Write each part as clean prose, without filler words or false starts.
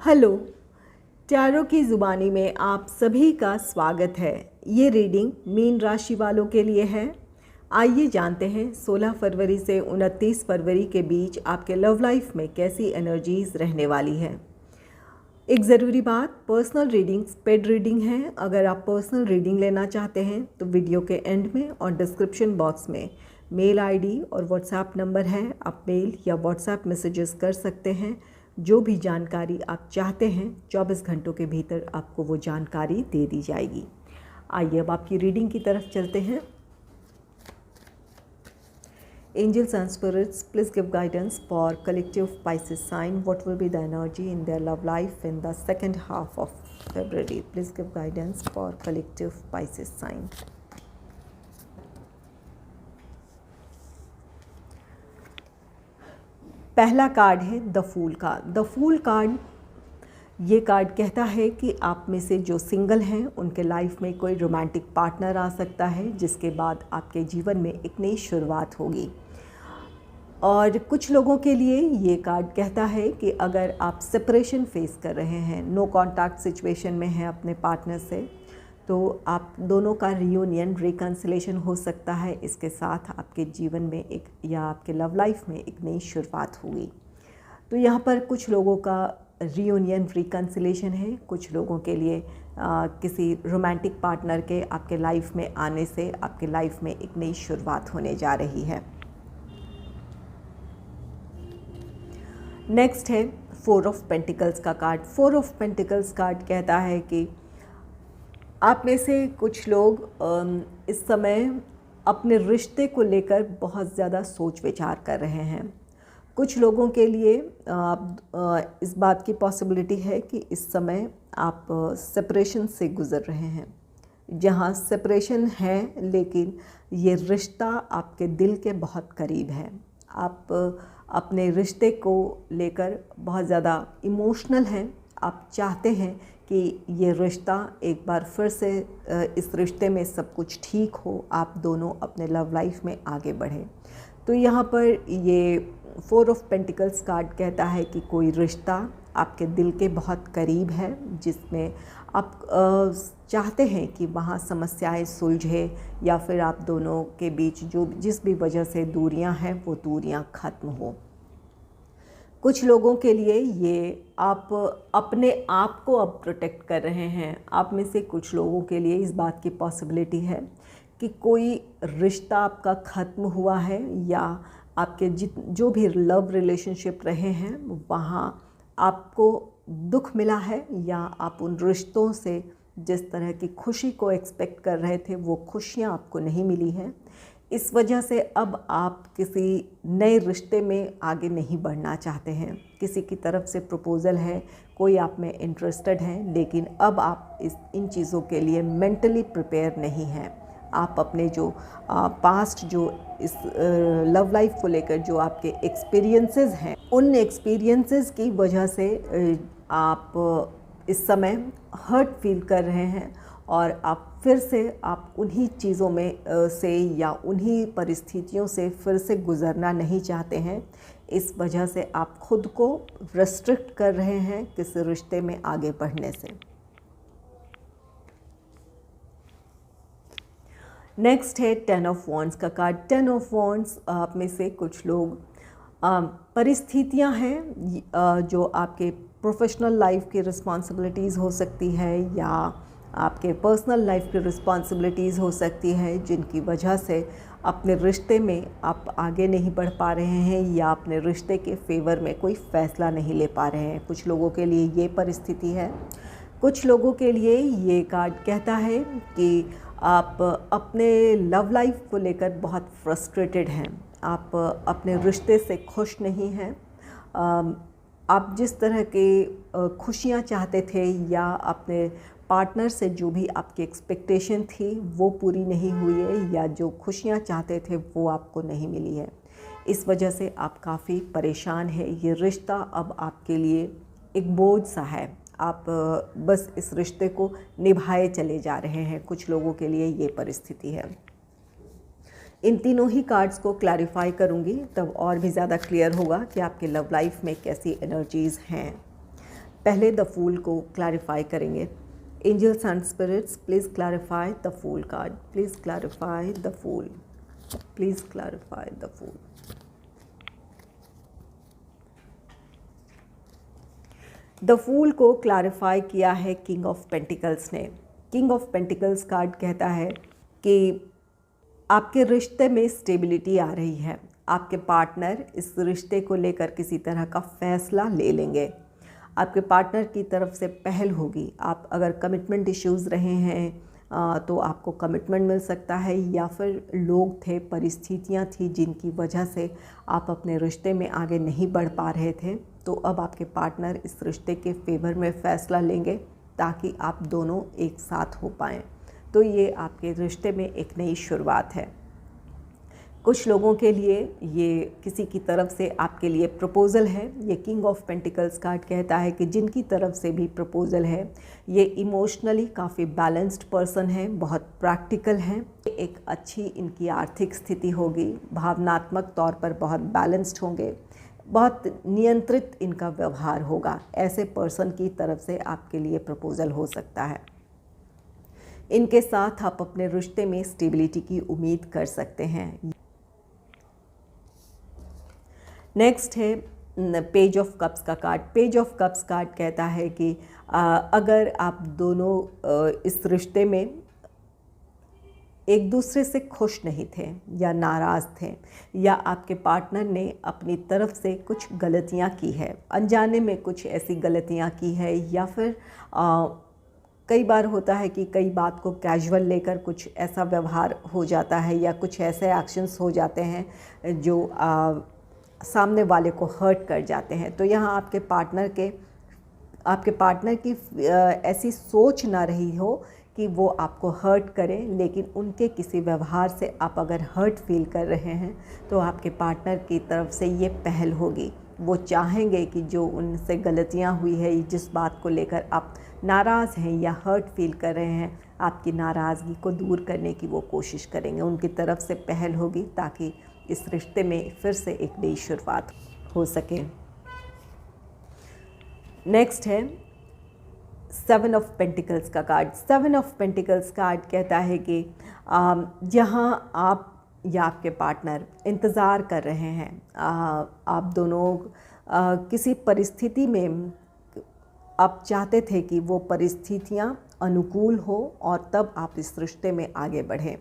Hello, tarot की ज़ुबानी में आप सभी का स्वागत है। ये रीडिंग मीन राशि वालों के लिए है। आइए जानते हैं 16 फरवरी से 29 फरवरी के बीच आपके लव लाइफ में कैसी एनर्जीज रहने वाली है। एक ज़रूरी बात, पर्सनल रीडिंग पेड रीडिंग है। अगर आप पर्सनल रीडिंग लेना चाहते हैं तो वीडियो के एंड में और डिस्क्रिप्शन बॉक्स में मेल आईडी और व्हाट्सएप नंबर है। आप मेल या व्हाट्सएप मैसेजेस कर सकते हैं। जो भी जानकारी आप चाहते हैं 24 घंटों के भीतर आपको वो जानकारी दे दी जाएगी। आइए अब आपकी रीडिंग की तरफ चलते हैं। Angels and spirits, please give guidance for collective Pisces sign. What will be the energy in their love life in the second half of February? Please give guidance for collective Pisces sign. पहला card है the fool का। The fool card, ये card कहता है कि आप में से जो सिंगल हैं उनके लाइफ में कोई रोमांटिक पार्टनर आ सकता है, जिसके बाद आपके जीवन में एक नई शुरुआत होगी। और कुछ लोगों के लिए ये कार्ड कहता है कि अगर आप सेपरेशन फेस कर रहे हैं, नो कॉन्टैक्ट सिचुएशन में हैं अपने पार्टनर से, तो आप दोनों का रियूनियन, रिकन्सिलेशन हो सकता है। इसके साथ आपके जीवन में एक या आपके लव लाइफ में एक नई शुरुआत होगी। तो यहाँ पर कुछ लोगों का रियूनियन, रिकन्सिलेशन है। कुछ लोगों के लिए किसी रोमांटिक पार्टनर के आपके लाइफ में आने से आपके लाइफ में एक नई शुरुआत होने जा रही है। नेक्स्ट है 4 ऑफ पेंटिकल्स का कार्ड। 4 ऑफ पेंटिकल्स कार्ड कहता है कि आप में से कुछ लोग इस समय अपने रिश्ते को लेकर बहुत ज़्यादा सोच विचार कर रहे हैं। कुछ लोगों के लिए इस बात की पॉसिबिलिटी है कि इस समय आप सेपरेशन से गुज़र रहे हैं। जहाँ सेपरेशन है लेकिन ये रिश्ता आपके दिल के बहुत करीब है। आप अपने रिश्ते को लेकर बहुत ज़्यादा इमोशनल हैं। आप चाहते हैं कि ये रिश्ता एक बार फिर से इस रिश्ते में सब कुछ ठीक हो, आप दोनों अपने लव लाइफ में आगे बढ़ें। तो यहाँ पर ये 4 ऑफ पेंटिकल्स कार्ड कहता है कि कोई रिश्ता आपके दिल के बहुत करीब है, जिसमें आप चाहते हैं कि वहाँ समस्याएं सुलझे या फिर आप दोनों के बीच जिस भी वजह से दूरियां हैं वो दूरियां ख़त्म हो। कुछ लोगों के लिए ये आप अपने आप को अब प्रोटेक्ट कर रहे हैं। आप में से कुछ लोगों के लिए इस बात की पॉसिबिलिटी है कि कोई रिश्ता आपका ख़त्म हुआ है या आपके जो भी लव रिलेशनशिप रहे हैं वहाँ आपको दुख मिला है, या आप उन रिश्तों से जिस तरह की खुशी को एक्सपेक्ट कर रहे थे वो खुशियाँ आपको नहीं मिली हैं। इस वजह से अब आप किसी नए रिश्ते में आगे नहीं बढ़ना चाहते हैं। किसी की तरफ से प्रपोज़ल है, कोई आप में इंटरेस्टेड है, लेकिन अब आप इन चीज़ों के लिए मेंटली प्रिपेयर नहीं हैं। आप अपने जो पास्ट जो इस लव लाइफ को लेकर जो आपके एक्सपीरियंसेस हैं, उन एक्सपीरियंसेस की वजह से आप इस समय हर्ट फील कर रहे हैं और आप फिर से आप उन्हीं चीज़ों में से या उन्हीं परिस्थितियों से फिर से गुज़रना नहीं चाहते हैं। इस वजह से आप खुद को रेस्ट्रिक्ट कर रहे हैं किसी रिश्ते में आगे बढ़ने से। नेक्स्ट है 10 ऑफ वॉन्ड्स का कार्ड। 10 ऑफ वॉन्ड्स, आप में से कुछ लोग परिस्थितियां हैं जो आपके प्रोफेशनल लाइफ की रिस्पॉन्सिबिलिटीज़ हो सकती है या आपके पर्सनल लाइफ की रिस्पॉन्सिबिलिटीज़ हो सकती है, जिनकी वजह से अपने रिश्ते में आप आगे नहीं बढ़ पा रहे हैं या अपने रिश्ते के फेवर में कोई फ़ैसला नहीं ले पा रहे हैं। कुछ लोगों के लिए ये परिस्थिति है। कुछ लोगों के लिए ये कार्ड कहता है कि आप अपने लव लाइफ को लेकर बहुत फ्रस्ट्रेटेड हैं। आप अपने रिश्ते से खुश नहीं हैं। आप जिस तरह के खुशियाँ चाहते थे या अपने पार्टनर से जो भी आपकी एक्सपेक्टेशन थी वो पूरी नहीं हुई है, या जो खुशियाँ चाहते थे वो आपको नहीं मिली है। इस वजह से आप काफ़ी परेशान हैं। ये रिश्ता अब आपके लिए एक बोझ सा है। आप बस इस रिश्ते को निभाए चले जा रहे हैं। कुछ लोगों के लिए ये परिस्थिति है। इन तीनों ही कार्ड्स को क्लैरिफाई करूँगी, तब और भी ज़्यादा क्लियर होगा कि आपके लव लाइफ में कैसी एनर्जीज़ हैं। पहले द फूल को क्लैरिफाई करेंगे। Angels and spirits, please clarify the fool card, please clarify the fool, please clarify the fool. The fool को क्लैरिफाई किया है किंग ऑफ पेंटिकल्स ने। किंग ऑफ पेंटिकल्स कार्ड कहता है कि आपके रिश्ते में स्टेबिलिटी आ रही है। आपके पार्टनर इस रिश्ते को लेकर किसी तरह का फैसला ले लेंगे। आपके पार्टनर की तरफ से पहल होगी। आप अगर कमिटमेंट इश्यूज़ रहे हैं तो आपको कमिटमेंट मिल सकता है, या फिर लोग थे, परिस्थितियां थी जिनकी वजह से आप अपने रिश्ते में आगे नहीं बढ़ पा रहे थे, तो अब आपके पार्टनर इस रिश्ते के फेवर में फ़ैसला लेंगे ताकि आप दोनों एक साथ हो पाएँ। तो ये आपके रिश्ते में एक नई शुरुआत है। कुछ लोगों के लिए ये किसी की तरफ से आपके लिए प्रपोज़ल है। ये किंग ऑफ पेंटिकल्स कार्ड कहता है कि जिनकी तरफ से भी प्रपोज़ल है, ये इमोशनली काफ़ी बैलेंस्ड पर्सन है, बहुत प्रैक्टिकल हैं, एक अच्छी इनकी आर्थिक स्थिति होगी, भावनात्मक तौर पर बहुत बैलेंस्ड होंगे, बहुत नियंत्रित इनका व्यवहार होगा। ऐसे पर्सन की तरफ से आपके लिए प्रपोज़ल हो सकता है। इनके साथ आप अपने रिश्ते में स्टेबिलिटी की उम्मीद कर सकते हैं। नेक्स्ट है पेज ऑफ कप्स का card. Page of cups card कहता है कि अगर आप दोनों इस रिश्ते में एक दूसरे से खुश नहीं थे या नाराज़ थे, या आपके पार्टनर ने अपनी तरफ से कुछ गलतियां की है, अनजाने में कुछ ऐसी गलतियां की है, या फिर कई बार होता है कि कई बात को कैजुअल लेकर कुछ ऐसा व्यवहार हो जाता है या कुछ ऐसे एक्शंस हो जाते हैं जो सामने वाले को हर्ट कर जाते हैं। तो यहाँ आपके पार्टनर की ऐसी सोच ना रही हो कि वो आपको हर्ट करें, लेकिन उनके किसी व्यवहार से आप अगर हर्ट फील कर रहे हैं तो आपके पार्टनर की तरफ से ये पहल होगी। वो चाहेंगे कि जो उनसे गलतियां हुई है, जिस बात को लेकर आप नाराज़ हैं या हर्ट फील कर रहे हैं, आपकी नाराज़गी को दूर करने की वो कोशिश करेंगे। उनकी तरफ से पहल होगी ताकि इस रिश्ते में फिर से एक नई शुरुआत हो सके। नेक्स्ट है 7 ऑफ पेंटिकल्स का कार्ड। 7 ऑफ पेंटिकल्स कार्ड कहता है कि जहाँ आप या आपके पार्टनर इंतज़ार कर रहे हैं, आप दोनों किसी परिस्थिति में आप चाहते थे कि वो परिस्थितियाँ अनुकूल हो और तब आप इस रिश्ते में आगे बढ़ें।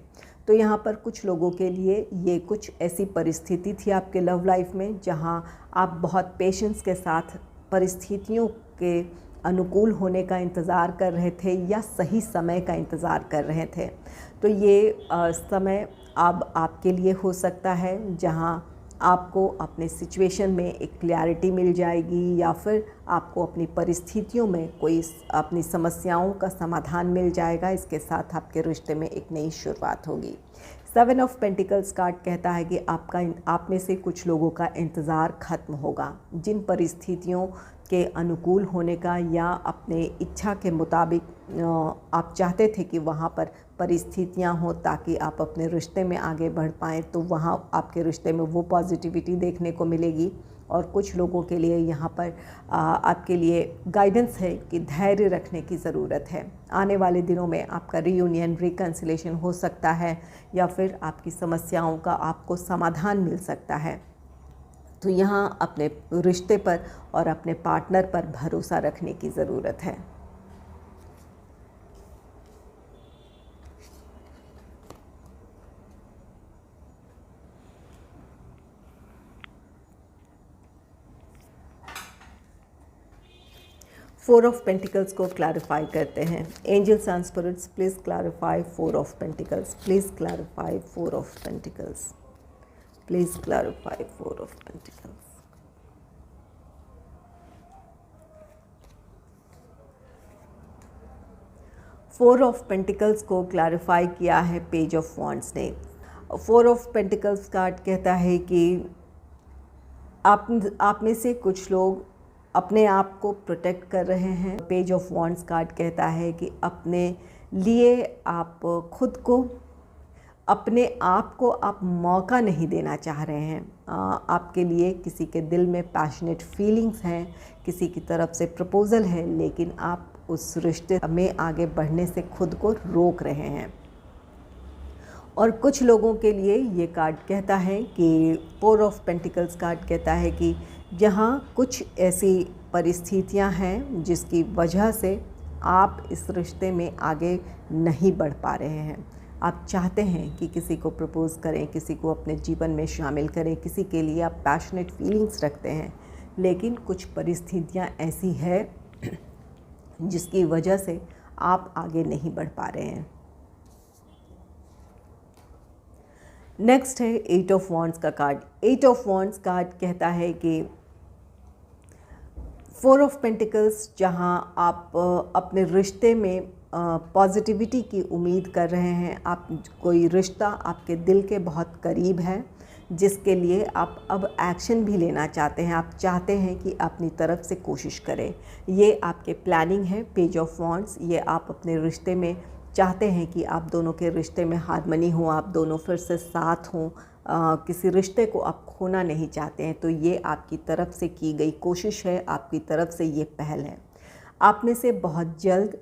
तो यहाँ पर कुछ लोगों के लिए ये कुछ ऐसी परिस्थिति थी आपके लव लाइफ में जहाँ आप बहुत पेशेंस के साथ परिस्थितियों के अनुकूल होने का इंतज़ार कर रहे थे या सही समय का इंतज़ार कर रहे थे। तो ये समय अब आपके लिए हो सकता है जहाँ आपको अपने सिचुएशन में एक क्लैरिटी मिल जाएगी, या फिर आपको अपनी परिस्थितियों में कोई अपनी समस्याओं का समाधान मिल जाएगा। इसके साथ आपके रिश्ते में एक नई शुरुआत होगी। 7 ऑफ पेंटिकल्स कार्ड कहता है कि आप में से कुछ लोगों का इंतज़ार ख़त्म होगा। जिन परिस्थितियों के अनुकूल होने का या अपने इच्छा के मुताबिक आप चाहते थे कि वहाँ पर परिस्थितियाँ हों ताकि आप अपने रिश्ते में आगे बढ़ पाएँ, तो वहाँ आपके रिश्ते में वो पॉजिटिविटी देखने को मिलेगी। और कुछ लोगों के लिए यहाँ पर आपके लिए गाइडेंस है कि धैर्य रखने की ज़रूरत है। आने वाले दिनों में आपका रीयूनियन, रिकन्सिलेशन हो सकता है, या फिर आपकी समस्याओं का आपको समाधान मिल सकता है। तो यहाँ अपने रिश्ते पर और अपने पार्टनर पर भरोसा रखने की ज़रूरत है। फोर ऑफ पेंटिकल्स को क्लैरिफाई करते हैं। Angels and spirits, please clarify 4 of pentacles, please clarify 4 of pentacles, please clarify 4 of pentacles. Four of pentacles को क्लैरिफाई किया है पेज ऑफ वॉन्ड्स ने। 4 ऑफ पेंटिकल्स कार्ड कहता है कि आप में से कुछ लोग अपने आप को प्रोटेक्ट कर रहे हैं। पेज ऑफ वॉन्ड्स कार्ड कहता है कि अपने लिए आप खुद को अपने आप को आप मौका नहीं देना चाह रहे हैं। आपके लिए किसी के दिल में पैशनेट फीलिंग्स हैं, किसी की तरफ से प्रपोज़ल है, लेकिन आप उस रिश्ते में आगे बढ़ने से खुद को रोक रहे हैं। और कुछ लोगों के लिए ये कार्ड कहता है कि 4 ऑफ पेंटिकल्स कार्ड कहता है कि यहाँ कुछ ऐसी परिस्थितियाँ हैं जिसकी वजह से आप इस रिश्ते में आगे नहीं बढ़ पा रहे हैं। आप चाहते हैं कि किसी को प्रपोज़ करें, किसी को अपने जीवन में शामिल करें, किसी के लिए आप पैशनेट फीलिंग्स रखते हैं, लेकिन कुछ परिस्थितियाँ ऐसी है जिसकी वजह से आप आगे नहीं बढ़ पा रहे हैं। नेक्स्ट है 8 ऑफ वॉन्ड्स का कार्ड। 8 ऑफ वॉन्ड्स कार्ड कहता है कि 4 ऑफ पेंटिकल्स, जहां आप अपने रिश्ते में पॉजिटिविटी की उम्मीद कर रहे हैं। आप कोई रिश्ता आपके दिल के बहुत करीब है, जिसके लिए आप अब एक्शन भी लेना चाहते हैं। आप चाहते हैं कि अपनी तरफ से कोशिश करें। ये आपके प्लानिंग है। पेज ऑफ वॉन्ड्स, ये आप अपने रिश्ते में चाहते हैं कि आप दोनों के रिश्ते में हार्मनी हो, आप दोनों फिर से साथ हों, किसी रिश्ते को आप खोना नहीं चाहते हैं। तो ये आपकी तरफ से की गई कोशिश है, आपकी तरफ से ये पहल है। आप में से बहुत जल्द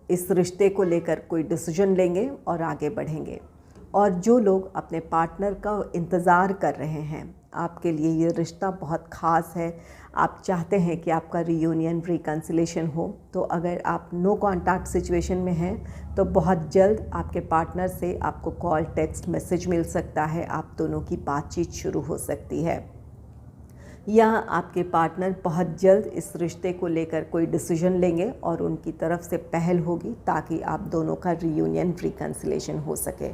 इस रिश्ते को लेकर कोई डिसीजन लेंगे और आगे बढ़ेंगे। और जो लोग अपने पार्टनर का इंतज़ार कर रहे हैं, आपके लिए ये रिश्ता बहुत ख़ास है। आप चाहते हैं कि आपका रीयूनियन, रिकन्सिलेशन हो। तो अगर आप नो कॉन्टैक्ट सिचुएशन में हैं तो बहुत जल्द आपके पार्टनर से आपको कॉल, टेक्स्ट, मैसेज मिल सकता है। आप दोनों की बातचीत शुरू हो सकती है, या आपके पार्टनर बहुत जल्द इस रिश्ते को लेकर कोई डिसीजन लेंगे और उनकी तरफ से पहल होगी ताकि आप दोनों का रीयूनियन, रिकन्सिलेशन हो सके।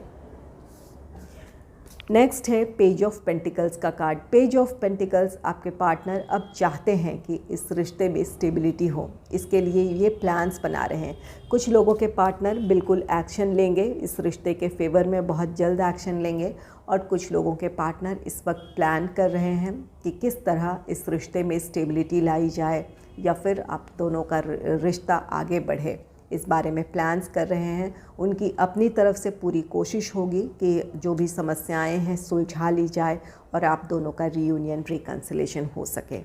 नेक्स्ट है पेज ऑफ पेंटिकल्स का कार्ड। पेज ऑफ पेंटिकल्स, आपके पार्टनर अब चाहते हैं कि इस रिश्ते में स्टेबिलिटी हो। इसके लिए ये प्लान्स बना रहे हैं। कुछ लोगों के पार्टनर बिल्कुल एक्शन लेंगे, इस रिश्ते के फेवर में बहुत जल्द एक्शन लेंगे। और कुछ लोगों के पार्टनर इस वक्त प्लान कर रहे हैं कि किस तरह इस रिश्ते में स्टेबिलिटी लाई जाए, या फिर आप दोनों का रिश्ता आगे बढ़े, इस बारे में प्लान्स कर रहे हैं। उनकी अपनी तरफ से पूरी कोशिश होगी कि जो भी समस्याएं हैं सुलझा ली जाए और आप दोनों का रीयूनियन, रिकन्सिलेशन हो सके।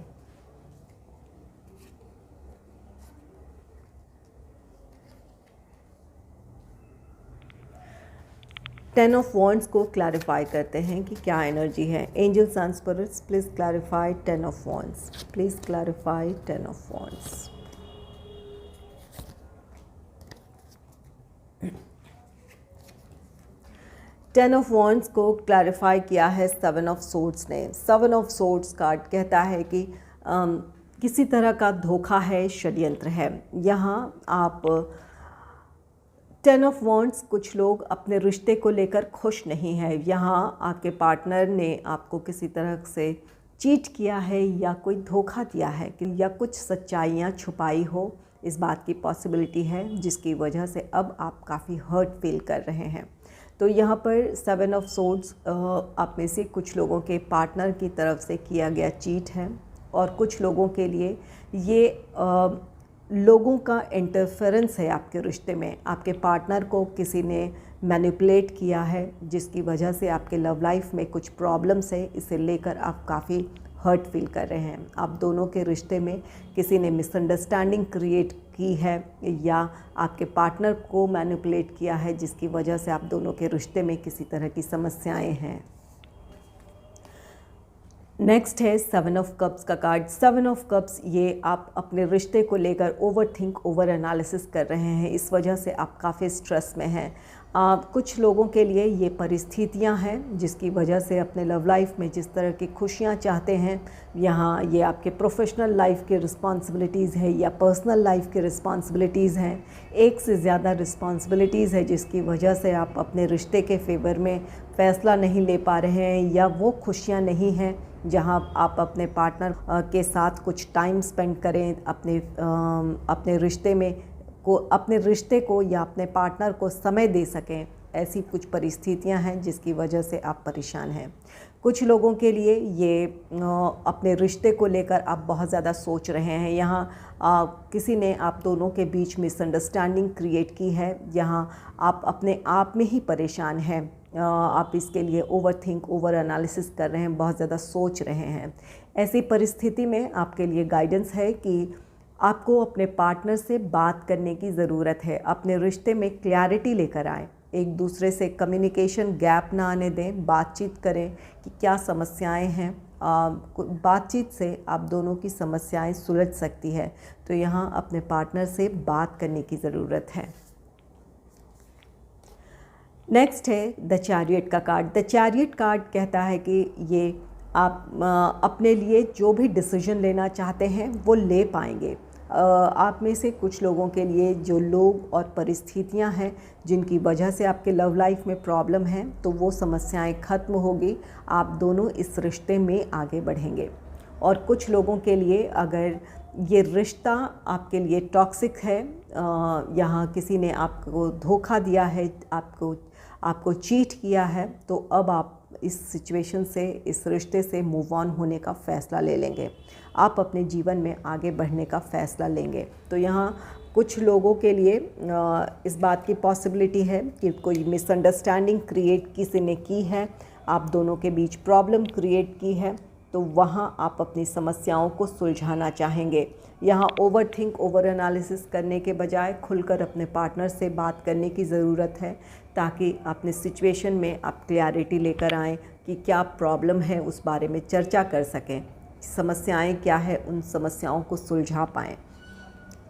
टेन ऑफ वॉन्ड्स को क्लैरिफाई करते हैं कि क्या एनर्जी है। Angels and spirits, please clarify ten of wands. Please clarify ten of wands. Ten of wands को क्लैरिफाई किया है 7 ऑफ सोर्ड्स ने। 7 ऑफ सोर्ड्स कार्ड कहता है कि किसी तरह का धोखा है, षड्यंत्र है। यहाँ आप 10 ऑफ वॉन्ड्स, कुछ लोग अपने रिश्ते को लेकर खुश नहीं है। यहाँ आपके पार्टनर ने आपको किसी तरह से चीट किया है या कोई धोखा दिया है, या कुछ सच्चाइयाँ छुपाई हो, इस बात की पॉसिबिलिटी है, जिसकी वजह से अब आप काफ़ी हर्ट फील कर रहे हैं। तो यहाँ पर 7 ऑफ सोर्ड्स आप में से कुछ लोगों के पार्टनर की तरफ से किया गया चीट है, और कुछ लोगों के लिए ये लोगों का इंटरफेरेंस है आपके रिश्ते में। आपके पार्टनर को किसी ने मैनिपुलेट किया है, जिसकी वजह से आपके लव लाइफ में कुछ प्रॉब्लम्स है। इसे लेकर आप काफ़ी हर्ट फील कर रहे हैं। आप दोनों के रिश्ते में किसी ने मिसअंडरस्टैंडिंग क्रिएट की है, या आपके पार्टनर को मैनिपुलेट किया है, जिसकी वजह से आप दोनों के रिश्ते में किसी तरह की समस्याएं हैं। नेक्स्ट है 7 ऑफ कप्स का कार्ड। 7 ऑफ कप्स, ये आप अपने रिश्ते को लेकर ओवर थिंक, ओवर एनालिसिस कर रहे हैं। इस वजह से आप काफ़ी स्ट्रेस में हैं। कुछ लोगों के लिए ये परिस्थितियां हैं जिसकी वजह से अपने लव लाइफ में जिस तरह की खुशियां चाहते हैं, यहाँ ये आपके प्रोफेशनल लाइफ के रिस्पॉन्सिबिलिटीज़ है या पर्सनल लाइफ के रिस्पॉन्सिबिलिटीज़ हैं। एक से ज़्यादा रिस्पॉन्सिबिलिटीज़ है, जिसकी वजह से आप अपने रिश्ते के फेवर में फ़ैसला नहीं ले पा रहे हैं, या वो खुशियाँ नहीं हैं जहाँ आप अपने पार्टनर के साथ कुछ टाइम स्पेंड करें, अपने रिश्ते को या अपने पार्टनर को समय दे सकें। ऐसी कुछ परिस्थितियां हैं जिसकी वजह से आप परेशान हैं। कुछ लोगों के लिए ये अपने रिश्ते को लेकर आप बहुत ज़्यादा सोच रहे हैं। यहाँ किसी ने आप दोनों के बीच मिसअंडरस्टैंडिंग क्रिएट की है। यहाँ आप अपने आप में ही परेशान हैं। आप इसके लिए ओवर एनालिसिस कर रहे हैं, बहुत ज़्यादा सोच रहे हैं। ऐसी परिस्थिति में आपके लिए गाइडेंस है कि आपको अपने पार्टनर से बात करने की ज़रूरत है। अपने रिश्ते में क्लैरिटी लेकर आएँ, एक दूसरे से कम्युनिकेशन गैप ना आने दें, बातचीत करें कि क्या समस्याएं हैं। बातचीत से आप दोनों की समस्याएं सुलझ सकती है। तो यहाँ अपने पार्टनर से बात करने की ज़रूरत है। नेक्स्ट है द चैरियट का कार्ड। द चैरियट कार्ड कहता है कि ये आप अपने लिए जो भी डिसीजन लेना चाहते हैं वो ले पाएंगे। आप में से कुछ लोगों के लिए जो लोग और परिस्थितियां हैं जिनकी वजह से आपके लव लाइफ में प्रॉब्लम है, तो वो समस्याएं ख़त्म होगी। आप दोनों इस रिश्ते में आगे बढ़ेंगे। और कुछ लोगों के लिए अगर ये रिश्ता आपके लिए टॉक्सिक है, यहाँ किसी ने आपको धोखा दिया है, आपको चीट किया है, तो अब आप इस सिचुएशन से, इस रिश्ते से मूव ऑन होने का फ़ैसला ले लेंगे। आप अपने जीवन में आगे बढ़ने का फ़ैसला लेंगे। तो यहाँ कुछ लोगों के लिए इस बात की पॉसिबिलिटी है कि कोई मिसअंडरस्टैंडिंग क्रिएट किसी ने की है, आप दोनों के बीच प्रॉब्लम क्रिएट की है, तो वहाँ आप अपनी समस्याओं को सुलझाना चाहेंगे। यहाँ ओवर एनालिसिस करने के बजाय खुलकर अपने पार्टनर से बात करने की ज़रूरत है, ताकि अपने सिचुएशन में आप क्लैरिटी लेकर आएँ कि क्या प्रॉब्लम है, उस बारे में चर्चा कर सकें, समस्याएं क्या है, उन समस्याओं को सुलझा पाएँ।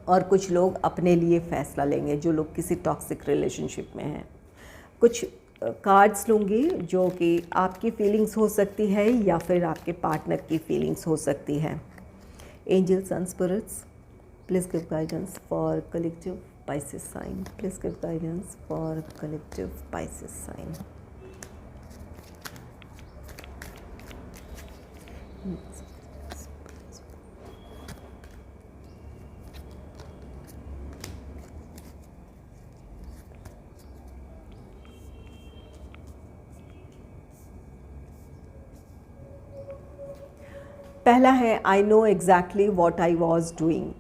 और कुछ लोग अपने लिए फ़ैसला लेंगे, जो लोग किसी टॉक्सिक रिलेशनशिप में हैं। कुछ कार्ड्स लूँगी जो कि आपकी फीलिंग्स हो सकती है या फिर आपके पार्टनर की फीलिंग्स हो सकती है। Angels and spirits, please give guidance for collective Pisces sign. Please give guidance for collective Pisces sign. पहला है I know exactly what I was doing.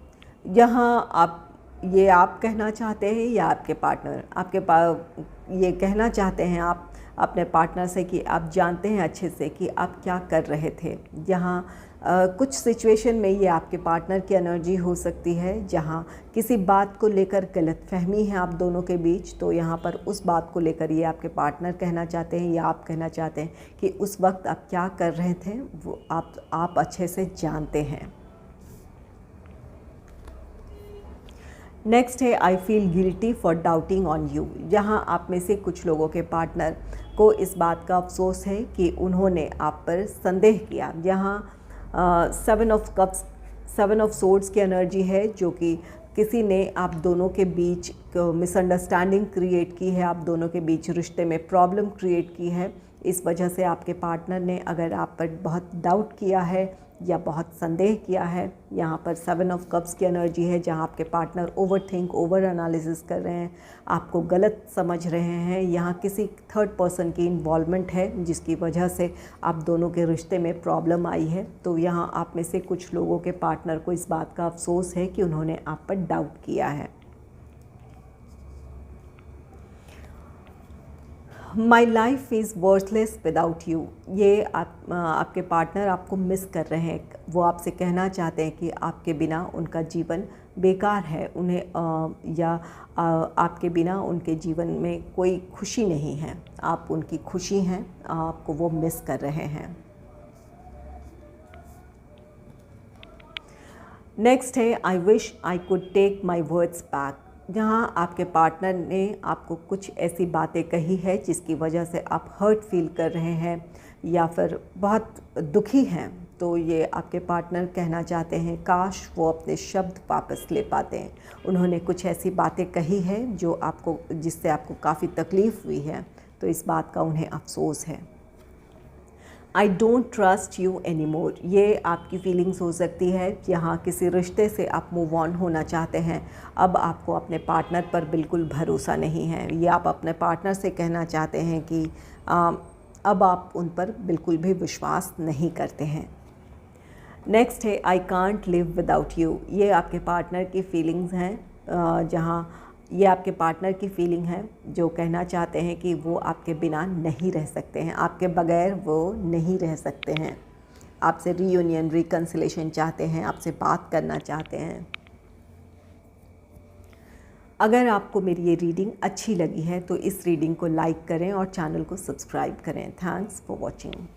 यहाँ आप कहना चाहते हैं या आपके पार्टनर ये कहना चाहते हैं आप अपने पार्टनर से कि आप जानते हैं अच्छे से कि आप क्या कर रहे थे। यहाँ कुछ सिचुएशन में ये आपके पार्टनर की एनर्जी हो सकती है जहाँ किसी बात को लेकर गलतफहमी है आप दोनों के बीच। तो यहाँ पर उस बात को लेकर ये आपके पार्टनर कहना चाहते हैं या आप कहना चाहते हैं कि उस वक्त आप क्या कर रहे थे वो आप अच्छे से जानते हैं। नेक्स्ट है I feel guilty for doubting on you. यहाँ आप में से कुछ लोगों के पार्टनर को इस बात का अफसोस है कि उन्होंने आप पर संदेह किया। यहाँ 7 ऑफ कप्स, 7 ऑफ सोर्ड्स की एनर्जी है, जो कि किसी ने आप दोनों के बीच मिसअंडरस्टैंडिंग क्रिएट की है, आप दोनों के बीच रिश्ते में प्रॉब्लम क्रिएट की है। इस वजह से आपके पार्टनर ने अगर आप पर बहुत डाउट किया है या बहुत संदेह किया है। यहाँ पर 7 ऑफ कप्स की एनर्जी है, जहाँ आपके पार्टनर ओवर एनालिसिस कर रहे हैं, आपको गलत समझ रहे हैं। यहाँ किसी थर्ड पर्सन की इन्वॉल्वमेंट है जिसकी वजह से आप दोनों के रिश्ते में प्रॉब्लम आई है। तो यहाँ आप में से कुछ लोगों के पार्टनर को इस बात का अफसोस है कि उन्होंने आप पर डाउट किया है। My life is worthless without you. ये आपके पार्टनर आपको मिस कर रहे हैं। वो आपसे कहना चाहते हैं कि आपके बिना उनका जीवन बेकार है, आपके बिना उनके जीवन में कोई खुशी नहीं है। आप उनकी खुशी हैं, आपको वो मिस कर रहे हैं। नेक्स्ट है I wish I could take my words back. जहाँ आपके पार्टनर ने आपको कुछ ऐसी बातें कही है जिसकी वजह से आप हर्ट फील कर रहे हैं या फिर बहुत दुखी हैं। तो ये आपके पार्टनर कहना चाहते हैं काश वो अपने शब्द वापस ले पाते हैं। उन्होंने कुछ ऐसी बातें कही है जिससे आपको काफ़ी तकलीफ़ हुई है, तो इस बात का उन्हें अफसोस है। I don't trust you any more. ये आपकी फीलिंग्स हो सकती है। यहाँ किसी रिश्ते से आप मूव ऑन होना चाहते हैं, अब आपको अपने पार्टनर पर बिल्कुल भरोसा नहीं है। ये आप अपने पार्टनर से कहना चाहते हैं कि अब आप उन पर बिल्कुल भी विश्वास नहीं करते हैं। नेक्स्ट है I can't live without you. ये आपके पार्टनर की फीलिंग्स हैं, जहाँ ये आपके पार्टनर की फीलिंग है जो कहना चाहते हैं कि वो आपके बिना नहीं रह सकते हैं, आपके बगैर वो नहीं रह सकते हैं। आपसे रीयूनियन, रिकन्सिलेशन चाहते हैं, आपसे बात करना चाहते हैं। अगर आपको मेरी ये रीडिंग अच्छी लगी है तो इस रीडिंग को लाइक करें और चैनल को सब्सक्राइब करें। Thanks for watching.